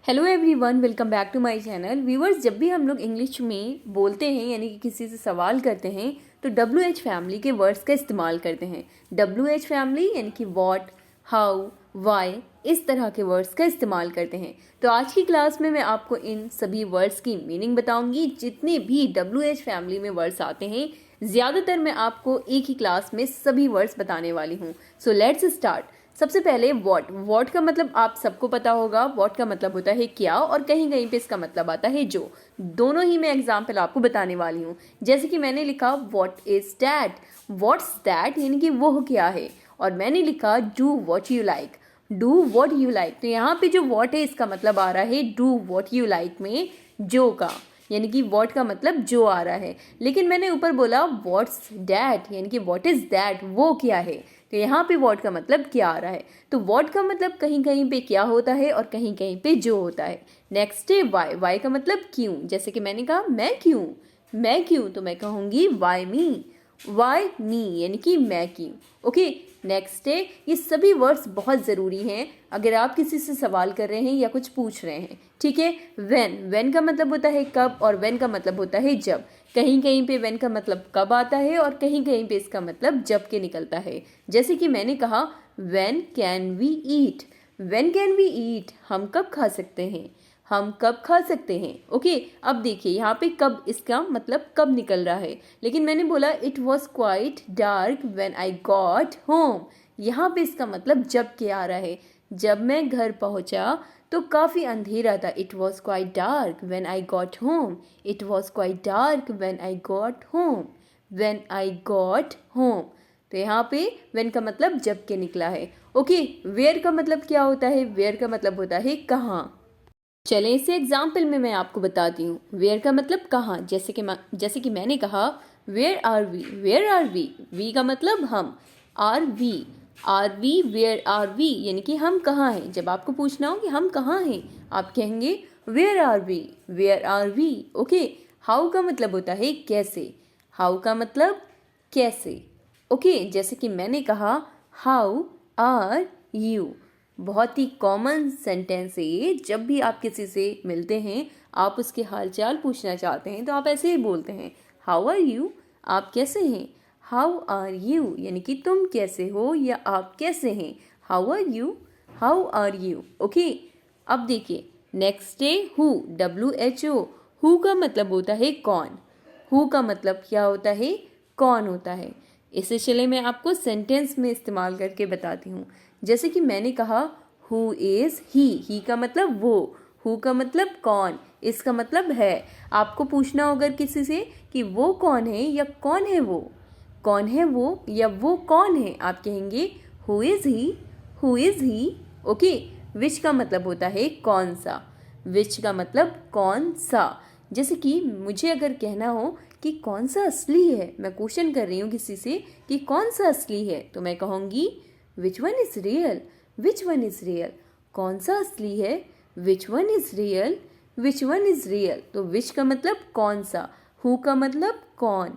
Hello everyone, welcome back to my channel. Viewers, जब भी हम लोग इंग्लिश में बोलते हैं यानी कि किसी से सवाल करते हैं तो WH फैमिली के वर्ड्स का इस्तेमाल करते हैं। WH फैमिली यानी कि व्हाट, हाउ, व्हाई, इस तरह के वर्ड्स का इस्तेमाल करते हैं। तो आज की क्लास में मैं आपको इन सभी वर्ड्स की मीनिंग बताऊंगी। जितने भी WH फैमिली में वर्ड्स आते हैं ज़्यादातर मैं आपको एक ही क्लास में सभी वर्ड्स बताने वाली हूँ। So let's start. सबसे पहले वॉट का मतलब आप सबको पता होगा। वॉट का मतलब होता है क्या, और कहीं कहीं पे इसका मतलब आता है जो। दोनों ही मैं एग्जाम्पल आपको बताने वाली हूँ। जैसे कि मैंने लिखा what is that, what's that यानी कि वो क्या है, और मैंने लिखा do what you like, do what you like. तो यहाँ पे जो व्हाट है इसका मतलब आ रहा है डू व्हाट यू लाइक में जो का, यानी कि व्हाट का मतलब जो आ रहा है। लेकिन मैंने ऊपर बोला व्हाट्स दैट यानी कि व्हाट इज दैट, वो क्या है। तो यहाँ पे व्हाट का मतलब क्या आ रहा है। तो व्हाट का मतलब कहीं कहीं पे क्या होता है और कहीं कहीं पे जो होता है। नेक्स्ट है वाई, वाई का मतलब क्यों। जैसे कि मैंने कहा मैं क्यों, तो मैं कहूँगी वाई मी यानी कि मैं क्यों। ओके, नेक्स्ट है, ये सभी वर्ड्स बहुत ज़रूरी हैं अगर आप किसी से सवाल कर रहे हैं या कुछ पूछ रहे हैं। ठीक है, व्हेन का मतलब होता है कब, और व्हेन का मतलब होता है जब। कहीं कहीं पे व्हेन का मतलब कब आता है और कहीं कहीं पे इसका मतलब जब के निकलता है। जैसे कि मैंने कहा when can we eat, when can we eat, हम कब खा सकते हैं, हम कब खा सकते हैं। ओके, अब देखिए यहाँ पे कब, इसका मतलब कब निकल रहा है। लेकिन मैंने बोला it was quite dark when I got home, यहाँ पे इसका मतलब जब के आ रहा है। जब मैं घर पहुँचा तो काफ़ी अंधेरा था। It was quite dark when I got home, it was quite dark when I got home, when I got home. तो यहाँ पे व्हेन का मतलब जब के निकला है। ओके, वेयर का मतलब क्या होता है। वेयर का मतलब होता है कहाँ। चलें इसे एग्जाम्पल में मैं आपको बताती हूँ। वेयर का मतलब कहाँ। जैसे कि मैंने कहा where are we, where are we, we का मतलब हम, are we where are we यानी कि हम कहाँ हैं। जब आपको पूछना हो कि हम कहाँ हैं आप कहेंगे where are we, where are we. Okay, how का मतलब होता है कैसे, हाउ का मतलब कैसे। ओके, जैसे कि मैंने कहा हाउ आर यू, बहुत ही कॉमन सेंटेंस है ये। जब भी आप किसी से मिलते हैं आप उसके हालचाल पूछना चाहते हैं तो आप ऐसे ही बोलते हैं हाउ आर यू, आप कैसे हैं। हाउ आर यू यानी कि तुम कैसे हो या आप कैसे हैं। How are you, how are you. Okay, अब देखिए नेक्स्ट है हु, WHO। हु का मतलब होता है कौन, हु का मतलब क्या होता है, कौन होता है। इसे चले मैं आपको सेंटेंस में इस्तेमाल करके बताती हूँ। जैसे कि मैंने कहा हु इज़ ही का मतलब वो, हु का मतलब कौन, इसका मतलब है। आपको पूछना होगा किसी से कि वो कौन है या कौन है वो, कौन है वो या वो कौन है, आप कहेंगे who is he, who is he. Okay, which का मतलब होता है कौन सा, विच का मतलब कौन सा। जैसे कि मुझे अगर कहना हो कि कौन सा असली है, मैं क्वेश्चन कर रही हूँ किसी से कि कौन सा असली है, तो मैं कहूँगी which one is real, which one is real, कौन सा असली है, which one is real, which one is real. तो विच का मतलब कौन सा, हु का मतलब कौन।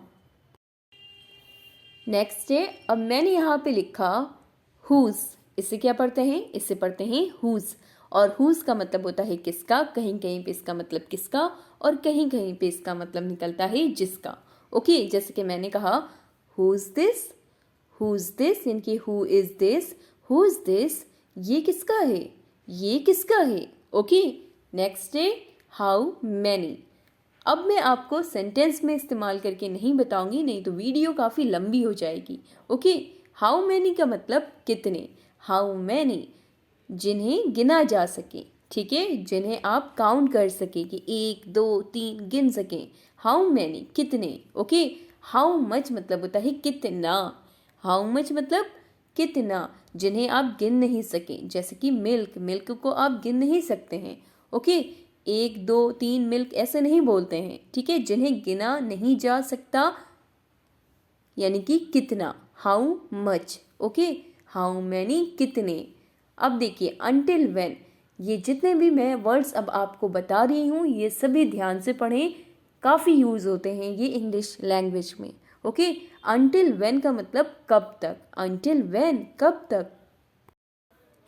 नेक्स्ट है, अब मैंने यहाँ पे लिखा हुज, इससे क्या पढ़ते हैं, इससे पढ़ते हैं हुज। और हुज का मतलब होता है किसका, कहीं कहीं पे इसका मतलब किसका और कहीं कहीं पे इसका मतलब निकलता है जिसका। ओके, जैसे कि मैंने कहा हुज दिस, हुज दिस यानी कि who is this, whose this, ये किसका है, ये किसका है। ओके, नेक्स्ट है हाउ मैनी। अब मैं आपको सेंटेंस में इस्तेमाल करके नहीं बताऊंगी, नहीं तो वीडियो काफ़ी लंबी हो जाएगी। ओके, हाउ मैनी का मतलब कितने, हाउ मैनी जिन्हें गिना जा सके। ठीक है, जिन्हें आप काउंट कर सके कि 1 2 3 गिन सकें। हाउ मैनी कितने। ओके, हाउ मच मतलब होता है कितना, हाउ मच मतलब कितना, जिन्हें आप गिन नहीं सकें। जैसे कि मिल्क, मिल्क को आप गिन नहीं सकते हैं। ओके, 1 2 3 मिल्क ऐसे नहीं बोलते हैं। ठीक है, जिन्हें गिना नहीं जा सकता यानी कि कितना, how much. Okay, how many कितने। अब देखिए अनटिल व्हेन, ये जितने भी मैं वर्ड्स अब आपको बता रही हूँ ये सभी ध्यान से पढ़ें, काफ़ी यूज़ होते हैं ये इंग्लिश लैंग्वेज में। ओके, अनटिल व्हेन का मतलब कब तक, अनटिल व्हेन कब तक।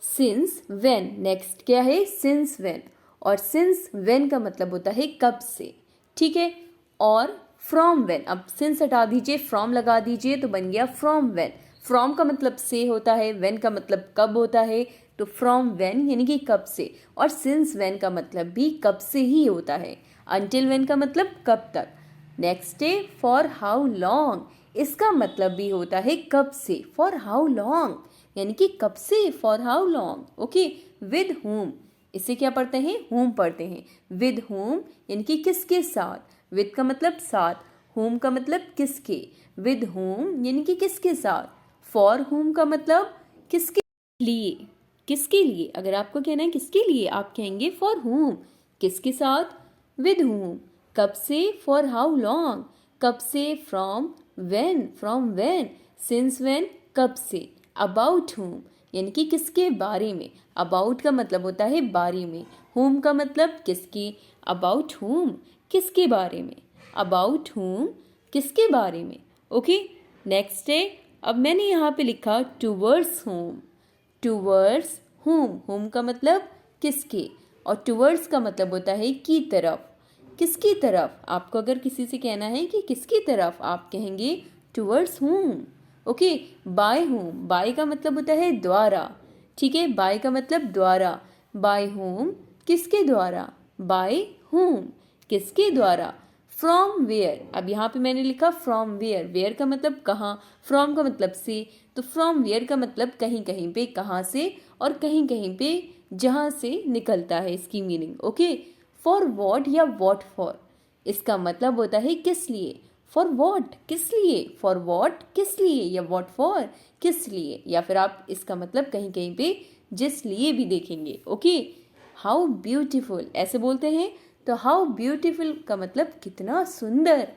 सिंस व्हेन, नेक्स्ट क्या है सिंस व्हेन। और सिंस व्हेन का मतलब होता है कब से, ठीक है। और फ्रॉम व्हेन, अब सिंस हटा दीजिए, फ्रॉम लगा दीजिए तो बन गया फ्रॉम व्हेन। फ्रॉम का मतलब से होता है, व्हेन का मतलब कब होता है, तो फ्रॉम व्हेन यानी कि कब से, और सिंस व्हेन का मतलब भी कब से ही होता है। अंटिल व्हेन का मतलब कब तक। नेक्स्ट है फॉर हाउ लॉन्ग, इसका मतलब भी होता है कब से, फॉर हाउ लॉन्ग यानी कि कब से, for how long, okay. With home, इसे क्या पढ़ते हैं, होम पढ़ते हैं। विद होम यानी कि किसके साथ, विद का मतलब साथ, होम का मतलब किसके, विद होम यानी कि किसके साथ। फॉर होम का मतलब किसके लिए, किसके लिए, अगर आपको कहना है किसके लिए आप कहेंगे फॉर होम, किसके साथ, विद होम। कब से, फॉर हाउ लॉन्ग, कब से, फ्रॉम व्हेन, सिंस व्हेन, कब से। अबाउट होम यानी कि किसके बारे में, अबाउट का मतलब होता है बारे में, होम का मतलब किसकी, अबाउट होम किसके बारे में, अबाउट होम किसके बारे में, ओके। नेक्स्ट है, अब मैंने यहाँ पे लिखा towards home, towards home, home का मतलब किसके, और टूवर्ड्स का मतलब होता है की तरफ, किसकी तरफ। आपको अगर किसी से कहना है कि किसकी तरफ, आप कहेंगे towards home, okay. By home, by का मतलब होता है द्वारा, ठीक है, बाय का मतलब द्वारा। बाय होम किसके द्वारा, बाय होम किसके द्वारा। फ्रॉम वेयर, अब यहाँ पे मैंने लिखा फ्रॉम वेयर, वेयर का मतलब कहाँ, फ्रॉम का मतलब से, तो फ्रॉम वेयर का मतलब कहीं कहीं पे कहाँ से, और कहीं कहीं पे जहाँ से निकलता है, इसकी मीनिंग, ओके। फॉर वॉट या वॉट फॉर, इसका मतलब होता है किस लिए, फॉर वॉट किस लिए, फॉर वॉट किस लिए, या वॉट फॉर किस लिए, या फिर आप इसका मतलब कहीं कहीं पे जिस लिए भी देखेंगे, ओके। हाउ ब्यूटीफुल ऐसे बोलते हैं, तो हाउ ब्यूटीफुल का मतलब कितना सुंदर,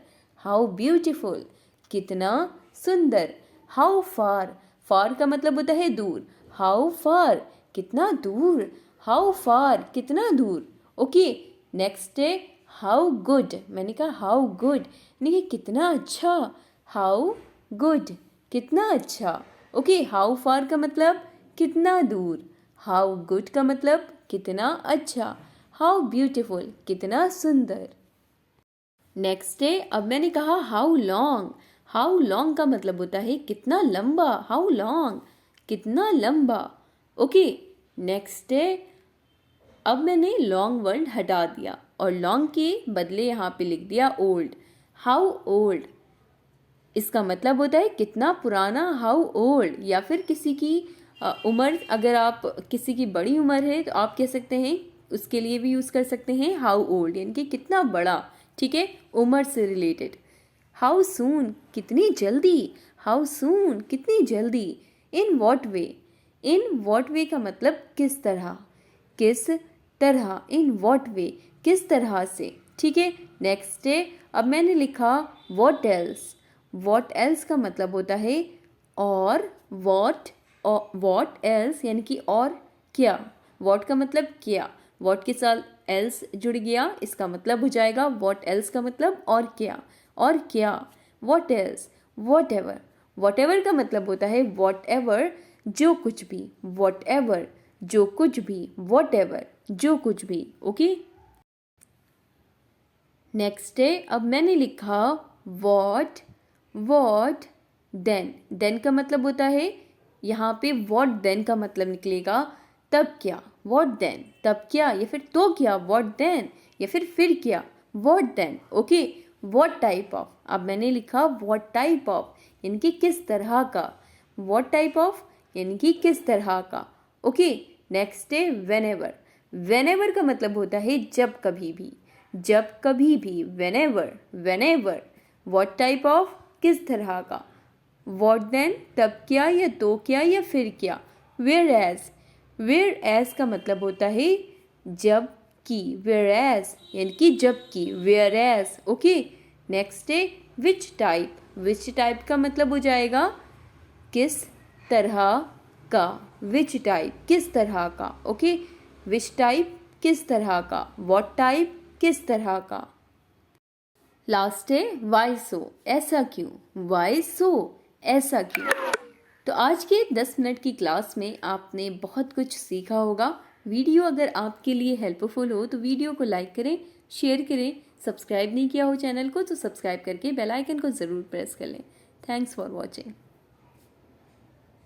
हाउ ब्यूटीफुल कितना सुंदर। हाउ फार, फार का मतलब होता है दूर, हाउ फार कितना दूर, हाउ फार कितना दूर, ओके। नेक्स्ट है हाउ गुड, मैंने कहा हाउ गुड यानी कि कितना अच्छा, हाउ गुड कितना अच्छा, ओके। हाउ फार का मतलब कितना दूर, हाउ गुड का मतलब कितना अच्छा, हाउ ब्यूटीफुल कितना सुंदर। नेक्स्ट है, अब मैंने कहा हाउ लॉन्ग, हाउ लॉन्ग का मतलब होता है कितना लंबा, हाउ लॉन्ग कितना लंबा, ओके। नेक्स्ट है, अब मैंने लॉन्ग वर्ड हटा दिया और लॉन्ग के बदले यहाँ पे लिख दिया ओल्ड। हाउ ओल्ड, इसका मतलब होता है कितना पुराना, हाउ ओल्ड, या फिर किसी की उम्र, अगर आप किसी की बड़ी उम्र है तो आप कह सकते हैं, उसके लिए भी यूज़ कर सकते हैं हाउ ओल्ड यानी कि कितना बड़ा, ठीक है, उम्र से रिलेटेड। हाउ सून कितनी जल्दी, हाउ सून कितनी जल्दी। In what way, in what वे का मतलब किस तरह, किस तरह, इन वॉट वे किस तरह से, ठीक है। नेक्स्ट है, अब मैंने लिखा वॉट एल्स, वॉट एल्स का मतलब होता है और, वॉट एल्स यानी कि और क्या, वॉट का मतलब क्या, वॉट के साथ एल्स जुड़ गया, इसका मतलब हो जाएगा वॉट एल्स का मतलब और क्या, और क्या। What else, what ever, what ever का मतलब होता है वॉट एवर जो कुछ भी, वॉट एवर जो कुछ भी, वॉट एवर जो कुछ भी, ओके। नेक्स्ट है, अब मैंने लिखा वॉट, वॉट देन, देन का मतलब होता है यहाँ पे वॉट देन का मतलब निकलेगा तब क्या, वॉट देन तब क्या, या फिर तो क्या, वॉट देन, या फिर क्या, what then, okay. What type of, अब मैंने लिखा वॉट टाइप ऑफ यानी कि किस तरह का, वॉट टाइप ऑफ यानी कि किस तरह का, ओके। नेक्स्ट है वेनेवर, वेनेवर का मतलब होता है जब कभी भी, जब कभी भी, whenever, whenever. What type of किस तरह का, वॉट देन तब क्या या तो क्या या फिर क्या। वेयर एज, वेयर एज का मतलब होता है जब की, वेयर एज यानी कि जब की, वेयर एज, ओके। नेक्स्ट है विच टाइप, विच टाइप का मतलब हो जाएगा किस तरह का, विच टाइप किस तरह का, ओके। विच टाइप किस तरह का, वॉट टाइप किस तरह का। लास्ट है वाई सो, ऐसा क्यों, वाई सो ऐसा क्यों। तो आज के 10 मिनट की क्लास में आपने बहुत कुछ सीखा होगा, वीडियो अगर आपके लिए हेल्पफुल हो तो वीडियो को लाइक करें, शेयर करें। सब्सक्राइब नहीं किया हो चैनल को तो सब्सक्राइब करके बेल आइकन को ज़रूर प्रेस कर लें। Thanks for watching.